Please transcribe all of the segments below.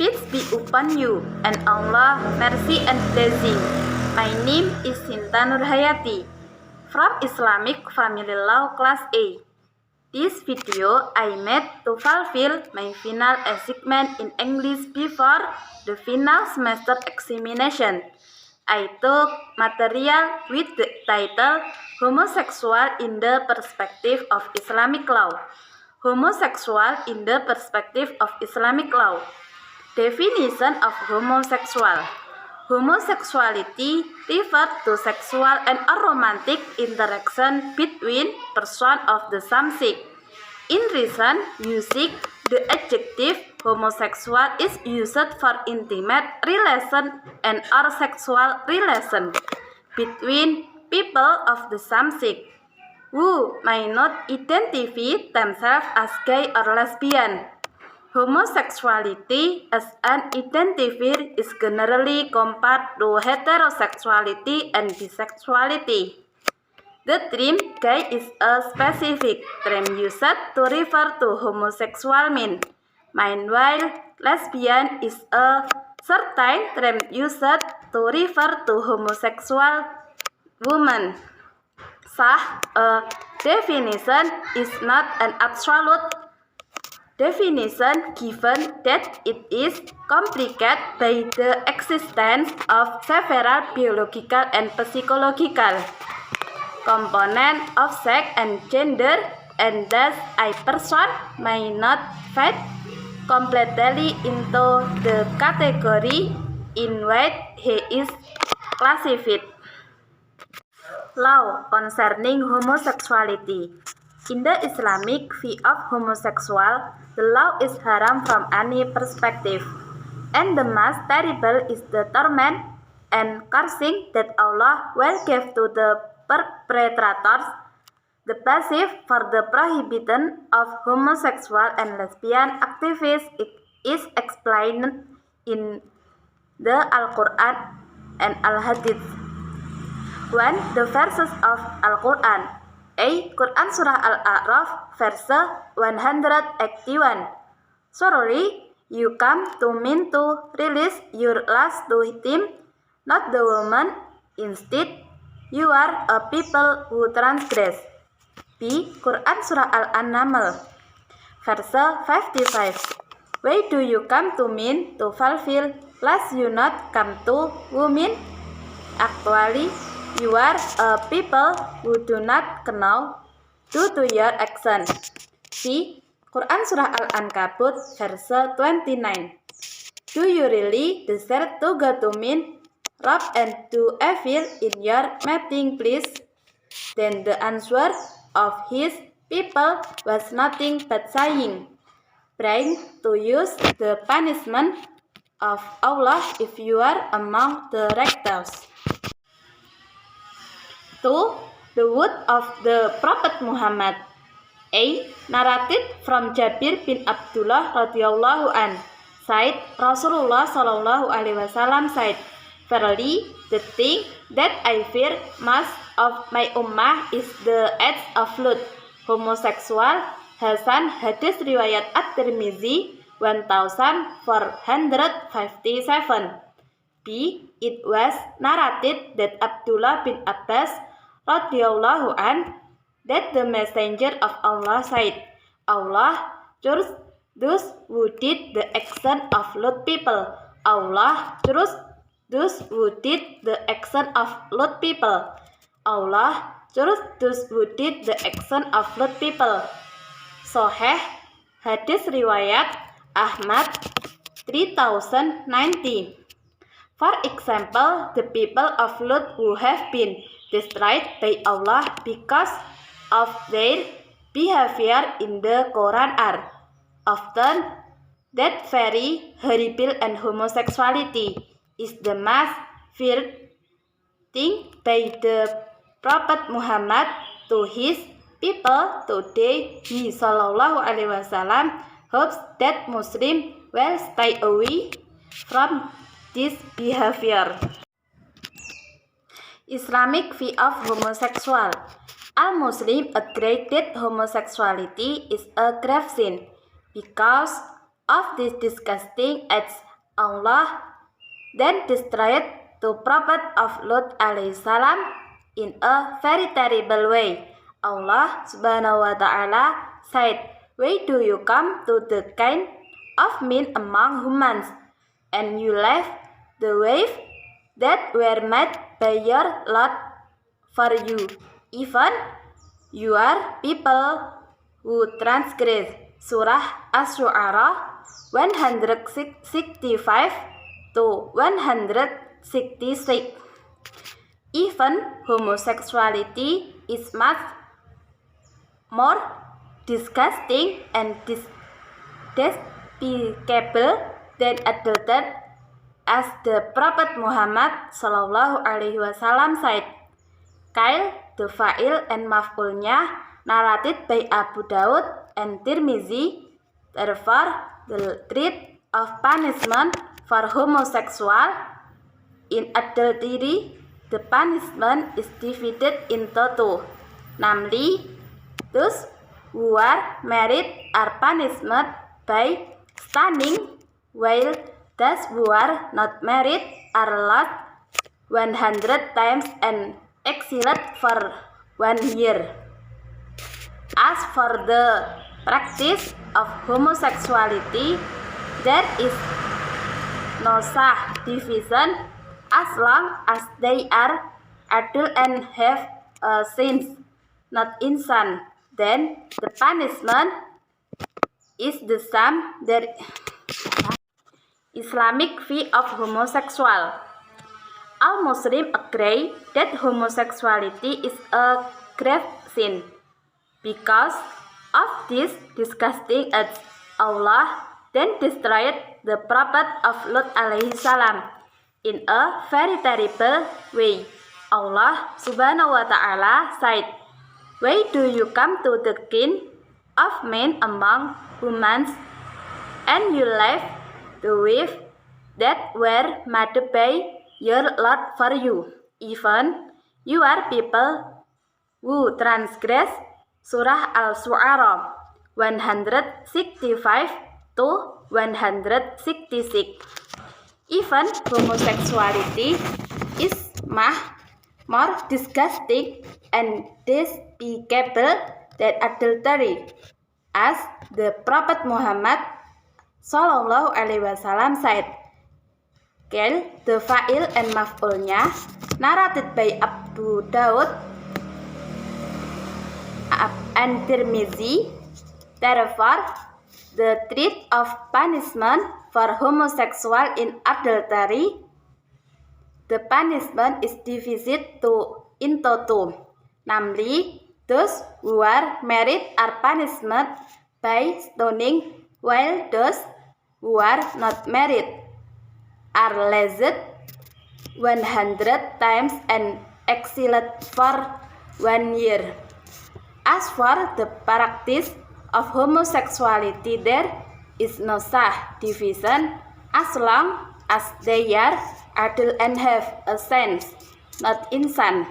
Peace be upon you, and Allah mercy and blessing. My name is Sinta Nurhayati from Islamic Family Law Class A. This video I made to fulfill my final assignment in English before the final semester examination. I took material with the title Homosexual in the Perspective of Islamic Law. Homosexual in the Perspective of Islamic Law. Definition of homosexual. Homosexuality refers to sexual and aromantic interaction between persons of the same sex. In recent usage, the adjective homosexual is used for intimate relation and or sexual relation between people of the same sex who may not identify themselves as gay or lesbian. Homosexuality as an identifier is generally compared to heterosexuality and bisexuality. The term gay is a specific term used to refer to homosexual men. Meanwhile, lesbian is a certain term used to refer to homosexual women. A definition is not an absolute definition given that it is complicated by the existence of several biological and psychological components of sex and gender, and thus a person may not fit completely into the category in which he is classified. Law concerning homosexuality. In the Islamic view of homosexual, the law is haram from any perspective, and the most terrible is the torment and cursing that Allah will give to the perpetrators. The basis for the prohibition of homosexual and lesbian activities is explained in the Al-Quran and Al-Hadith. When the verses of Al-Quran, Quran Surah Al-A'raf, verse 181. Surely you come to mean to release your lust to him, not the woman. Instead, you are a people who transgress. B. Quran Surah Al-Naml, verse 55. Why do you come to mean to fulfill, lest you not come to women? Actually, you are a people who do not know due to your action. See Quran Surah Al-Ankabut, verse 29. Do you really desire to go to mean, rob and do evil in your mating place? Then the answer of his people was nothing but saying, praying to use the punishment of Allah if you are among the rectors. 2. The word of the Prophet Muhammad. Narrated from Jabir bin Abdullah radhiyallahu an. Said Rasulullah sallallahu alaihi wasallam said, verily the thing that I fear most of my ummah is the acts of lewd, homosexual. Hasan hadis riwayat At-Tirmizi 1457. B. It was narrated that Abdullah bin Abbas radhiyallahu an, that the messenger of Allah said, Allah chose those who did the action of lewd people. Allah chose those who did the action of lewd people. Allah chose those who did the action of lewd people. Sahih hadis riwayat Ahmad 3090. For example, the people of Lut who have been destroyed by Allah because of their behavior in the Quran are often that very horrible, and homosexuality is the most feared thing by the Prophet Muhammad to his people today. He sallallahu alaihi wasallam hopes that Muslims will stay away from this behavior. Islamic view of homosexual. Al-Muslim agreed that homosexuality is a grave sin because of this disgusting acts Allah then destroyed the prophet of Lut alaihi salam in a very terrible way. Allah subhanahu wa ta'ala said, "Why do you come to the kind of men among humans, and you left the ways that were made by your Lord for you, even your people who transgress." Surah Asy-Syu'ara 165 to 166. Even homosexuality is much more disgusting and despicable than adultery, as the Prophet Muhammad SAW said. Kail, the fa'il and maf'ulnya narrated by Abu Daud and Tirmizi. Therefore, the treat of punishment for homosexual in adultery, the punishment is divided into two. Namely, those who are married are punished by stoning, while those who are not married are lost 100 times and exiled for 1 year. As for the practice of homosexuality, there is no such division as long as they are adult and have sins, not insan. Then the punishment is the same. There Islamic view of homosexual. All Muslims agree that homosexuality is a grave sin. Because of this disgusting acts, Allah then destroyed the prophet of Lut alaihi salam in a very terrible way. Allah subhanahu wa ta'ala said, "Why do you come to the kin of men among humans, and you left the ways that were made by your Lord for you, even your people who transgress?" Surah Al-Syu'ara 165 to 166. Even homosexuality is more disgusting and despicable than adultery, as the Prophet Muhammad SAW said. Kail, the fa'il and maf'ulnya narrated by Abu Daud and Tirmizi. Therefore, the treat of punishment for homosexual in adultery, the punishment is divided into two. Namely, those who are married are punished by stoning, while those who are not married are lashed 100 times and exiled for 1 year. As for the practice of homosexuality, there is no such division as long as they are adult and have a sense, not insan.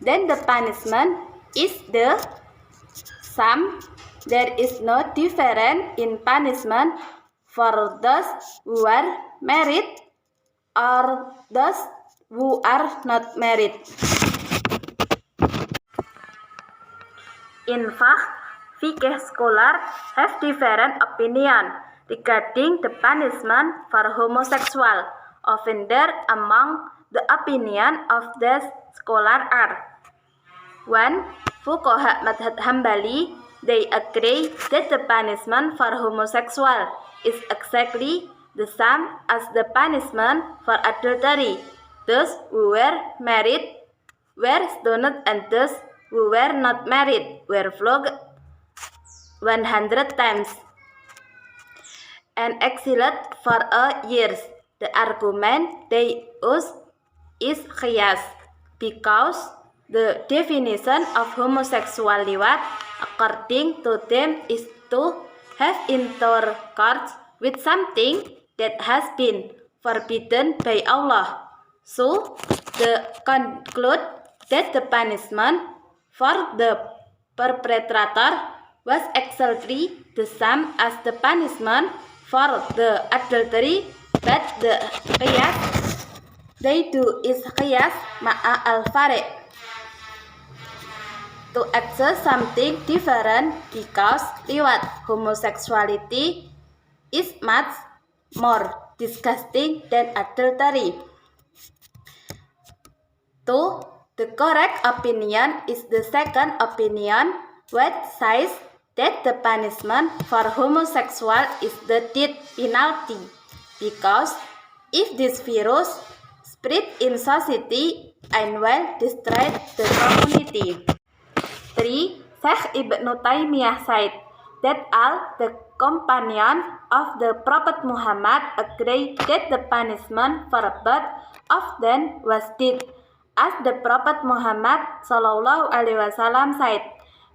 Then the punishment is the same. There is no difference in punishment for those who are married or those who are not married. In fact, fiqh scholars have different opinion regarding the punishment for homosexual offender. Among the opinion of the scholar are: 1. Fuqaha Madhab Hambali, they agree that the punishment for homosexual is exactly the same as the punishment for adultery. Those who were married were stoned, and those who were not married were flogged 100 times and exiled for a year. The argument they use is qiyas, because the definition of homosexual liwat according to them is to have intercourse with something that has been forbidden by Allah. So they conclude that the punishment for the perpetrator was exactly the same as the punishment for the adultery but the qiyas they do is qiyas ma'a al-fari', to access something different because liwat homosexuality is much more disgusting than adultery. 2. The correct opinion is the second opinion, which says that the punishment for homosexual is the death penalty, because if this virus spread in society and will destroy the community. 3. Sheikh Ibn Taymiyah said that all the companions of the Prophet Muhammad agree that the punishment for both of them was death, as the Prophet Muhammad SAW said,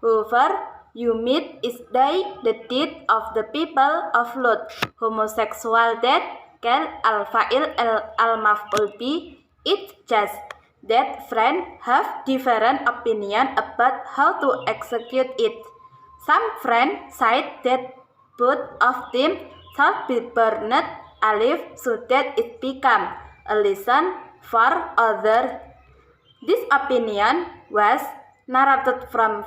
"Whoever you meet is they the death of the people of Lut, homosexual death, kal al-fa'il al-maf'ul bi, it's just that friends have different opinion about how to execute it. Some friends said that both of them shall be burned alive so that it become a lesson for others. This opinion was narrated from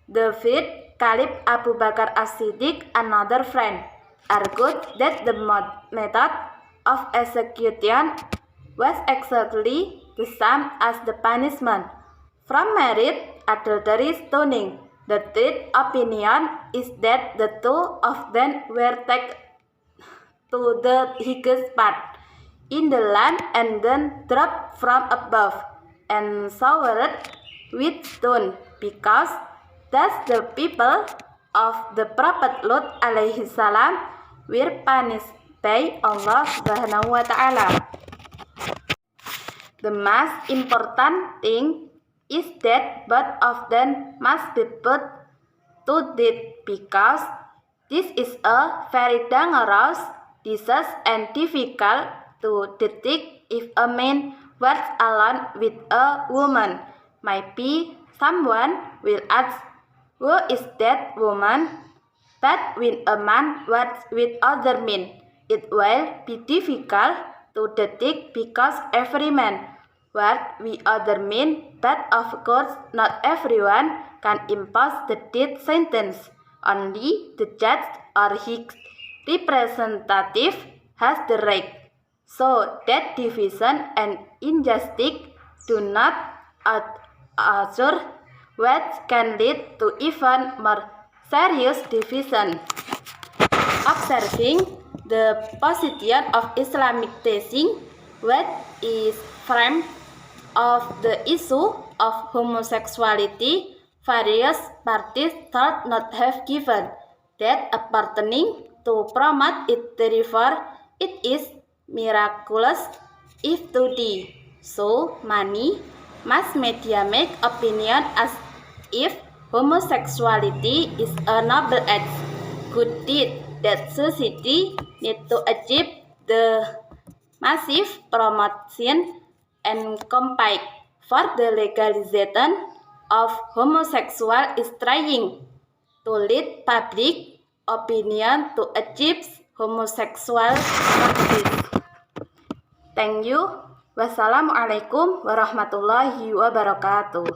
the fifth Caliph Abu Bakar as-Siddiq. Another friend argued that the method of execution was exactly the same as the punishment from marriage adultery stoning. The third opinion is that the two of them were taken to the highest part in the land and then dropped from above and showered with stone, because thus the people of the Prophet Lut alaihi salam were punished by Allah Subhanahu wa Ta'ala. The most important thing is that both of them must be put to death, because this is a very dangerous disease and difficult to detect if a man works alone with a woman. Maybe someone will ask, who is that woman? But when a man works with other men, it will be difficult to detect, because every man works with other men, but of course not everyone can impose the death sentence. Only the judge or his representative has the right. So that division and injustice do not occur, which can lead to even more serious division. Observing the position of Islamic teaching, which is framed of the issue of homosexuality, various parties thought not have given that appertaining to promote it, therefore it is miraculous if today so many mass media make opinion as if homosexuality is a noble act, good deed that society need to achieve the massive promotion and campaign for the legalization of homosexual is trying to lead public opinion to achieve homosexual practice. Thank you. Wassalamualaikum warahmatullahi wabarakatuh.